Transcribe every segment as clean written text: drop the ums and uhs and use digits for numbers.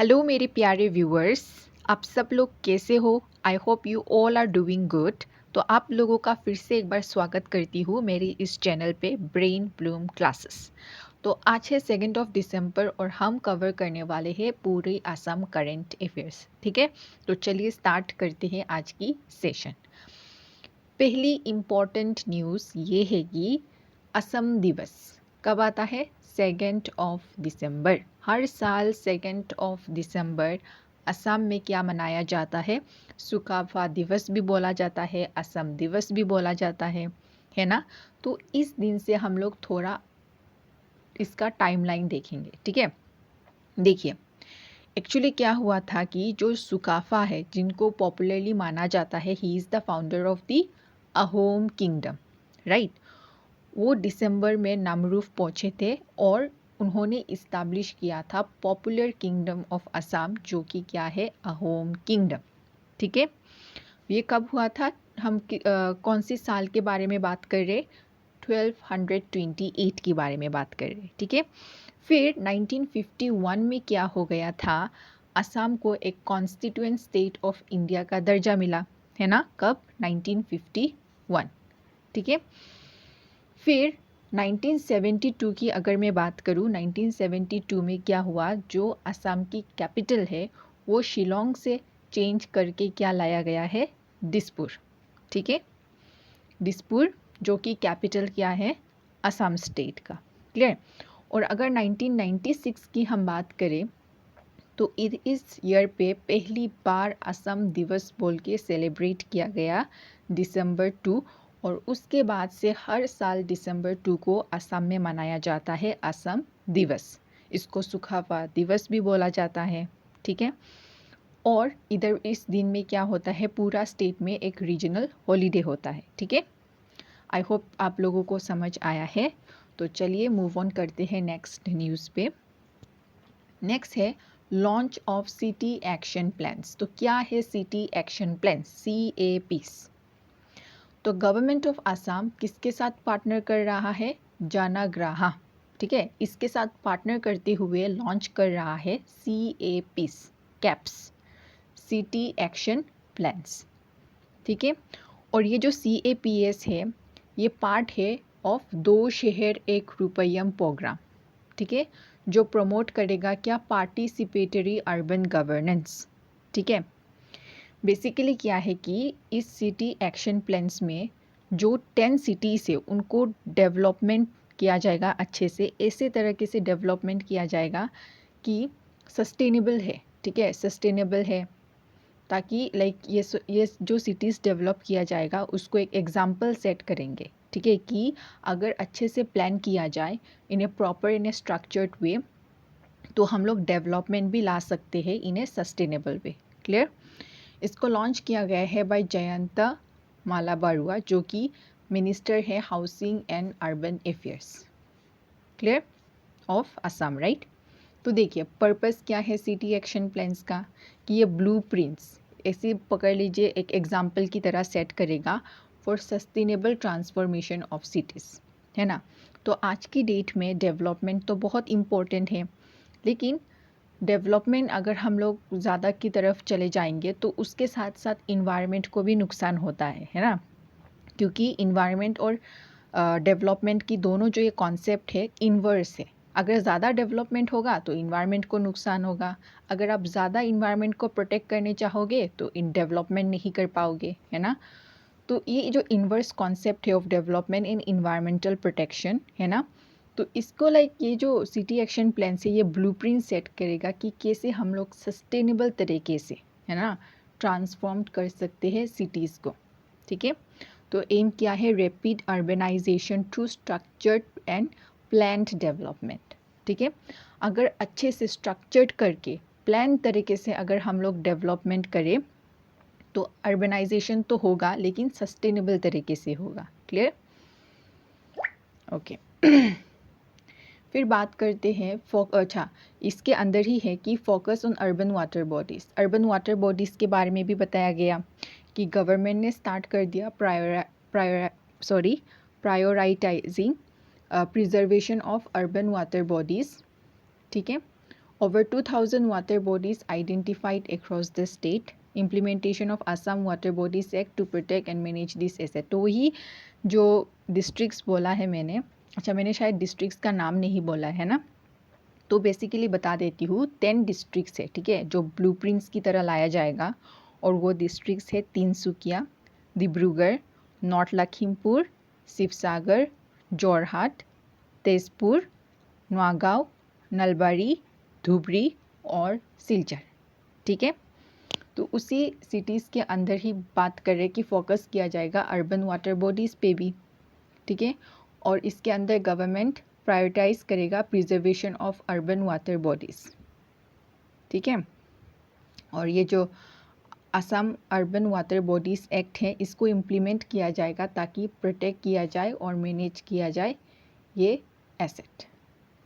Hello मेरे प्यारे viewers, आप सब लोग कैसे हो? I hope you all are doing good. तो आप लोगों का फिर से एक बार स्वागत करती हूँ मेरी इस चैनल पे ब्रेन ब्लूम क्लासेस। तो आज है 2 दिसंबर और हम कवर करने वाले हैं पूरे असम करंट अफेयर्स। ठीक है, तो चलिए स्टार्ट करते हैं आज की सेशन। पहली इम्पॉर्टेंट न्यूज़ ये है कि असम दिवस कब आता है? 2 दिसंबर। हर साल 2 दिसंबर असम में क्या मनाया जाता है? सुकाफा दिवस भी बोला जाता है, असम दिवस भी बोला जाता है ना? तो इस दिन से हम लोग थोड़ा इसका टाइमलाइन देखेंगे। ठीक है, देखिए एक्चुअली क्या हुआ था कि जो सुकाफा है, जिनको पॉपुलरली माना जाता है he is the founder of the Ahom kingdom, right. वो दिसंबर में नामरूफ पहुँचे थे और उन्होंने इस्ताब्लिश किया था पॉपुलर किंगडम ऑफ असम, जो कि क्या है? अहोम किंगडम। ठीक है, ये कब हुआ था? हम कौन सी साल के बारे में बात कर रहे? 1228 के बारे में बात कर रहे। ठीक है, फिर 1951 में क्या हो गया था? असम को एक कॉन्स्टिट्यूएंट स्टेट ऑफ इंडिया का दर्जा मिला, है ना? कब? 1951। ठीक है, फिर 1972 की अगर मैं बात करूँ, 1972 में क्या हुआ? जो असम की कैपिटल है वो शिलोंग से चेंज करके क्या लाया गया है? दिसपुर। ठीक है, दिसपुर जो कि कैपिटल क्या है? असम स्टेट का। क्लियर? और अगर 1996 की हम बात करें तो इस ईयर पे पहली बार असम दिवस बोल के सेलिब्रेट किया गया दिसंबर 2, और उसके बाद से हर साल दिसंबर 2 को असम में मनाया जाता है असम दिवस। इसको सुखाफा दिवस भी बोला जाता है। ठीक है, और इधर इस दिन में क्या होता है? पूरा स्टेट में एक रीजनल हॉलीडे होता है। ठीक है, आई होप आप लोगों को समझ आया है। तो चलिए मूव ऑन करते हैं नेक्स्ट न्यूज़ पे। नेक्स्ट है launch of city action plans. तो क्या है सिटी एक्शन प्लान्स? CAPs। तो गवर्नमेंट ऑफ असम किसके साथ पार्टनर कर रहा है? जनाग्राहा। ठीक है, इसके साथ पार्टनर करते हुए लॉन्च कर रहा है CAPs, caps, city action plans. ठीक है, और ये जो CAPS है ये पार्ट है ऑफ 2 शहर 1 रुपयम प्रोग्राम। ठीक है, जो प्रमोट करेगा क्या? Participatory urban governance. ठीक है, बेसिकली क्या है कि इस सिटी एक्शन प्लान्स में जो 10 सिटीज़ है उनको डेवलपमेंट किया जाएगा अच्छे से, ऐसे तरीके से डेवलपमेंट किया जाएगा कि सस्टेनेबल है। ठीक है, सस्टेनेबल है, ताकि ये जो सिटीज़ डेवलप किया जाएगा उसको एक एग्जाम्पल सेट करेंगे। ठीक है, कि अगर अच्छे से प्लान किया जाए इन ए प्रॉपर इन ए स्ट्रक्चर्ड वे तो हम लोग डेवलपमेंट भी ला सकते हैं इन ए सस्टेनेबल वे। क्लियर? इसको लॉन्च किया गया है बाय जयंता माला बरुआ, जो कि मिनिस्टर है housing and urban affairs. Clear? Of Assam, right. तो देखिए पर्पस क्या है सिटी एक्शन प्लान्स का, कि ये ब्लूप्रिंट्स ऐसे पकड़ लीजिए एक एग्जाम्पल की तरह सेट करेगा for sustainable transformation of cities, है ना। तो आज की डेट में डेवलपमेंट तो बहुत इम्पोर्टेंट है, लेकिन डेवलपमेंट अगर हम लोग ज़्यादा की तरफ चले जाएंगे तो उसके साथ साथ इन्वायरमेंट को भी नुकसान होता है ना। क्योंकि इन्वायरमेंट और डेवलपमेंट की दोनों जो ये कॉन्सेप्ट है इन्वर्स है। अगर ज़्यादा डेवलपमेंट होगा तो इन्वायरमेंट को नुकसान होगा, अगर आप ज़्यादा इन्वायरमेंट को प्रोटेक्ट करने चाहोगे तो इन डेवलपमेंट नहीं कर पाओगे, है ना। तो ये जो इन्वर्स कॉन्सेप्ट है of development in environmental protection, है ना। तो इसको ये जो सिटी एक्शन प्लान से ये ब्लूप्रिंट सेट करेगा कि कैसे हम लोग सस्टेनेबल तरीके से, है ना, ट्रांसफॉर्म कर सकते हैं सिटीज़ को। ठीक है, तो एम क्या है? Rapid urbanisation through structured and planned development. ठीक है, अगर अच्छे से स्ट्रक्चर्ड करके प्लान तरीके से अगर हम लोग डेवलपमेंट करें तो अर्बनाइजेशन तो होगा लेकिन सस्टेनेबल तरीके से होगा। क्लियर? ओके। फिर बात करते हैं अच्छा इसके अंदर ही है कि focus on urban water bodies. Urban water bodies के बारे में भी बताया गया कि गवर्नमेंट ने स्टार्ट कर दिया prioritising preservation of urban water bodies. ठीक है, Over 2,000 water bodies identified across the state. Implementation of Assam Water Bodies Act to protect and manage this asset. तो ही जो डिस्ट्रिक्ट्स बोला है मैंने, अच्छा मैंने शायद डिस्ट्रिक्ट्स का नाम नहीं बोला है ना, तो बेसिकली बता देती हूँ 10 डिस्ट्रिक्ट्स है, ठीक है, जो ब्लूप्रिंट्स की तरह लाया जाएगा। और वो डिस्ट्रिक्ट्स है तिनसुकिया, डिब्रूगढ़, नॉर्थ लखीमपुर, शिवसागर, जोरहाट, तेजपुर, नौगांव, नलबाड़ी, धुबरी और सिलचर, ठीक है। तो उसी सिटीज़ के अंदर ही बात कर रहे कि फोकस किया जाएगा अर्बन वाटर बॉडीज़ पे भी, ठीक है। और इसके अंदर गवर्नमेंट प्रायोरिटाइज करेगा preservation of urban water bodies, ठीक है। और ये जो Assam urban water bodies act है, इसको इम्प्लीमेंट किया जाएगा ताकि प्रोटेक्ट किया जाए और मैनेज किया जाए ये एसेट,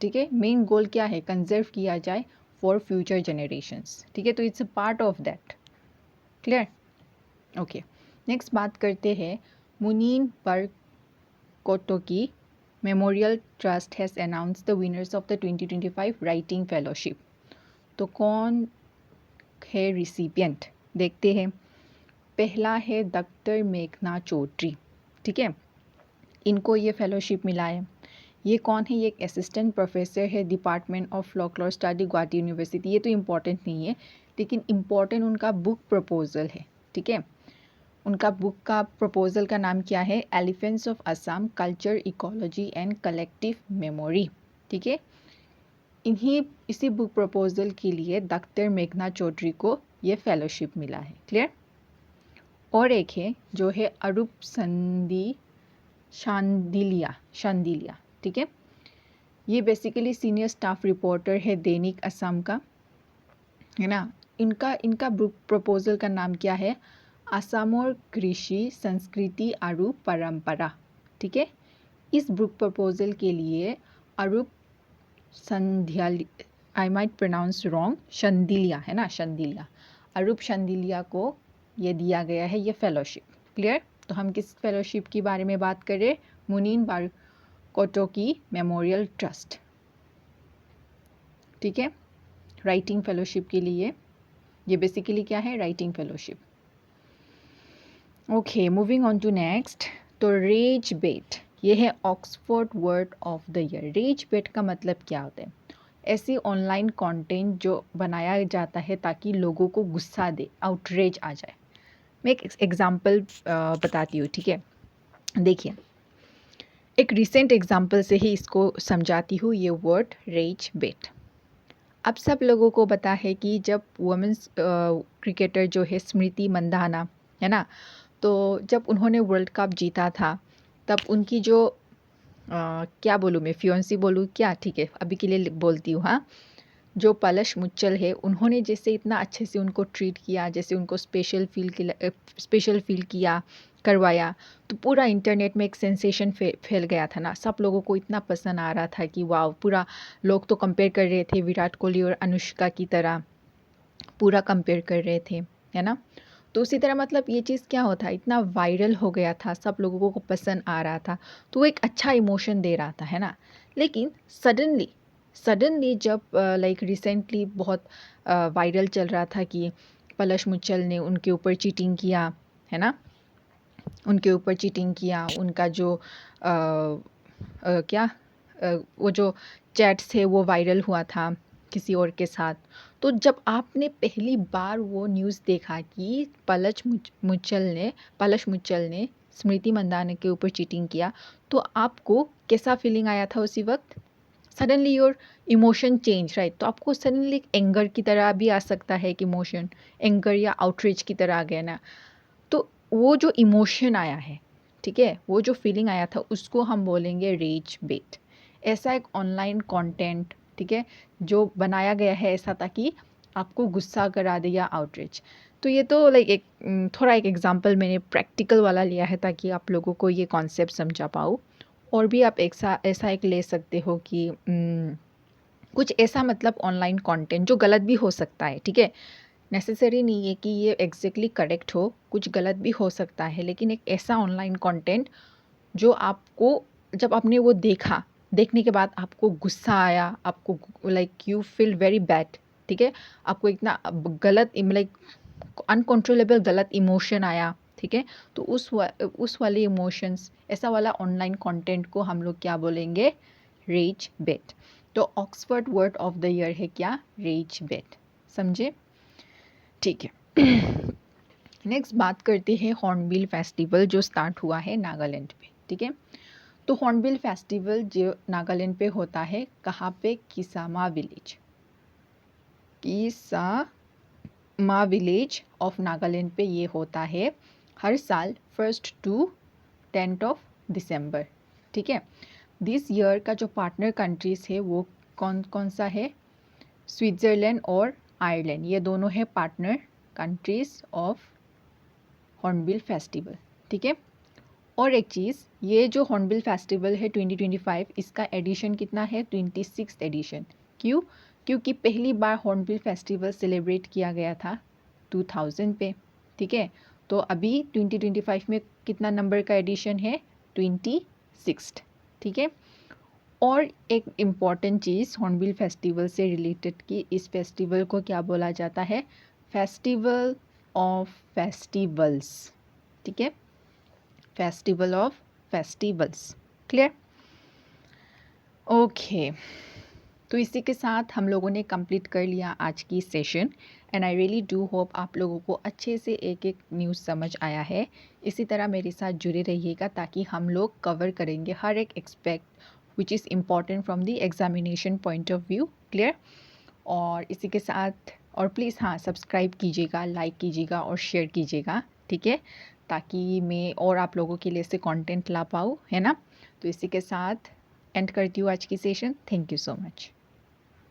ठीक है। मेन गोल क्या है, कंजर्व किया जाए फॉर फ्यूचर जनरेशंस, ठीक है। तो it's a part of that, clear, okay. Next बात करते हैं Munin Barkotoki memorial trust has announce the winners of the 2025 writing fellowship. तो कौन है रिसिपिएंट, देखते हैं। पहला है डॉक्टर मेघना चौधरी, ठीक है, इनको ये फेलोशिप मिला है। ये कौन है, ये एक असिस्टेंट प्रोफेसर है department of folklore study Guwahati university. ये तो इम्पॉर्टेंट नहीं है, लेकिन इम्पॉर्टेंट उनका बुक प्रपोजल है, ठीक है। उनका बुक का प्रपोजल का नाम क्या है, elephants of Assam culture ecology and collective memory, ठीक है। इसी बुक प्रपोजल के लिए डॉक्टर मेघना चौधरी को ये फेलोशिप मिला है, क्लियर। और एक है जो है अरूप शांडिलिया, ठीक है। ये बेसिकली सीनियर स्टाफ रिपोर्टर है दैनिक असम का, है ना। इनका बुक प्रपोजल का नाम क्या है, आसामर कृषि संस्कृति आरु परंपरा, ठीक है। इस बुक प्रपोजल के लिए अरूप आई माइट प्रोनाउंस रॉन्ग, शंदिलिया है ना, शंदिलिया, अरूप शंदिलिया को ये दिया गया है ये फेलोशिप, क्लियर। तो हम किस फेलोशिप के बारे में बात कर रहे हैं, मुनीन बरकोटोकी मेमोरियल ट्रस्ट, ठीक है। राइटिंग फेलोशिप के लिए ये बेसिकली क्या है, writing fellowship, okay. Moving on to next, तो रेज बेट, ये है Oxford word of the year. Rage bait का मतलब क्या होता है, ऐसी ऑनलाइन कंटेंट जो बनाया जाता है ताकि लोगों को गुस्सा दे, आउटरेज आ जाए। मैं एक एग्जांपल बताती हूँ, ठीक है। देखिए, एक रिसेंट एग्जांपल से ही इसको समझाती हूँ ये वर्ड रेज बेट। अब सब लोगों को पता है कि जब वुमेन्स क्रिकेटर जो है स्मृति मंदाना, है ना, तो जब उन्होंने वर्ल्ड कप जीता था तब उनकी जो क्या बोलूँ मैं, फियोंसी बोलूँ क्या, ठीक है, अभी के लिए बोलती हूँ, हाँ, जो पलश मुच्छल है, उन्होंने जैसे इतना अच्छे से उनको ट्रीट किया, जैसे उनको स्पेशल फील किया, करवाया, तो पूरा इंटरनेट में एक सेंसेशन फैल गया था ना। सब लोगों को इतना पसंद आ रहा था कि वाह, पूरा लोग तो कंपेयर कर रहे थे विराट कोहली और अनुष्का की तरह, पूरा कंपेयर कर रहे थे, है ना। तो उसी तरह मतलब ये चीज़ क्या होता, इतना वायरल हो गया था, सब लोगों को पसंद आ रहा था, तो वो एक अच्छा इमोशन दे रहा था, है ना। लेकिन सडनली जब लाइक रिसेंटली बहुत वायरल चल रहा था कि पलश मुच्छल ने उनके ऊपर चीटिंग किया, है ना, उनके ऊपर चीटिंग किया, उनका जो क्या वो जो चैट्स थे वो वायरल हुआ था किसी और के साथ। तो जब आपने पहली बार वो न्यूज़ देखा कि पलश मुच्छल ने स्मृति मंदाना के ऊपर चीटिंग किया, तो आपको कैसा फीलिंग आया था उसी वक्त, suddenly your emotion change, right. तो आपको सडनली एंगर की तरह भी आ सकता है कि इमोशन एंगर या आउटरीच की तरह आ गया ना। तो वो जो इमोशन आया है, ठीक है, वो जो फीलिंग आया था उसको हम बोलेंगे रेज बेट। ऐसा एक ऑनलाइन कंटेंट, ठीक है, जो बनाया गया है ऐसा ताकि आपको गुस्सा करा दे या आउटरीच। तो ये तो लाइक एक थोड़ा एक एग्जांपल मैंने प्रैक्टिकल वाला लिया है ताकि आप लोगों को ये कॉन्सेप्ट समझा पाओ। और भी आप ऐसा एक ले सकते हो कि कुछ ऐसा मतलब ऑनलाइन कंटेंट जो गलत भी हो सकता है, ठीक है, नेसेसरी नहीं है कि ये एग्जैक्टली करेक्ट हो, कुछ गलत भी हो सकता है, लेकिन एक ऐसा ऑनलाइन कंटेंट जो आपको जब आपने वो देखा, देखने के बाद आपको गुस्सा आया, आपको like you feel very bad, ठीक है, आपको इतना गलत लाइक अनकंट्रोलेबल गलत इमोशन आया, ठीक है, तो उस वाले इमोशंस, ऐसा वाला ऑनलाइन कंटेंट को हम लोग क्या बोलेंगे, रेज बेट। तो Oxford word of the year है क्या, रेज बेट, समझे, ठीक है। नेक्स्ट बात करते हैं हॉर्नबिल फेस्टिवल जो स्टार्ट हुआ है नागालैंड पे, ठीक है। तो हॉर्नबिल फेस्टिवल जो नागालैंड पे होता है, कहाँ पे, Kisama village, Kisama village of Nagaland पे ये होता है हर साल 1 to 10 दिसंबर, ठीक है। दिस ईयर का जो पार्टनर कंट्रीज़ है वो कौन कौन सा है, स्विट्ज़रलैंड और आयरलैंड, ये दोनों है partner countries of hornbill festival, ठीक है। और एक चीज़, ये जो हॉर्नबिल फेस्टिवल है 2025, इसका एडिशन कितना है, 26th एडिशन। क्यों, क्योंकि पहली बार हॉर्नबिल फेस्टिवल सेलिब्रेट किया गया था 2000 पे, ठीक है। तो अभी 2025 में कितना नंबर का एडिशन है, 26th, ठीक है। और एक इम्पॉर्टेंट चीज़ हॉर्नबिल फेस्टिवल से रिलेटेड की, इस फेस्टिवल को क्या बोला जाता है, फेस्टिवल ऑफ फेस्टिवल्स, ठीक है, festival of festivals, clear, okay. तो इसी के साथ हम लोगों ने कंप्लीट कर लिया आज की session, and I really do hope आप लोगों को अच्छे से एक एक न्यूज़ समझ आया है। इसी तरह मेरे साथ जुड़े रहिएगा ताकि हम लोग कवर करेंगे हर एक expect which is important from the examination point of view, clear. और इसी के साथ, और प्लीज़ हाँ सब्सक्राइब कीजिएगा, लाइक कीजिएगा और शेयर कीजिएगा, ठीक है, ताकि मैं और आप लोगों के लिए से कंटेंट ला पाऊँ, है ना। तो इसी के साथ एंड करती हूँ आज की session. Thank you so much.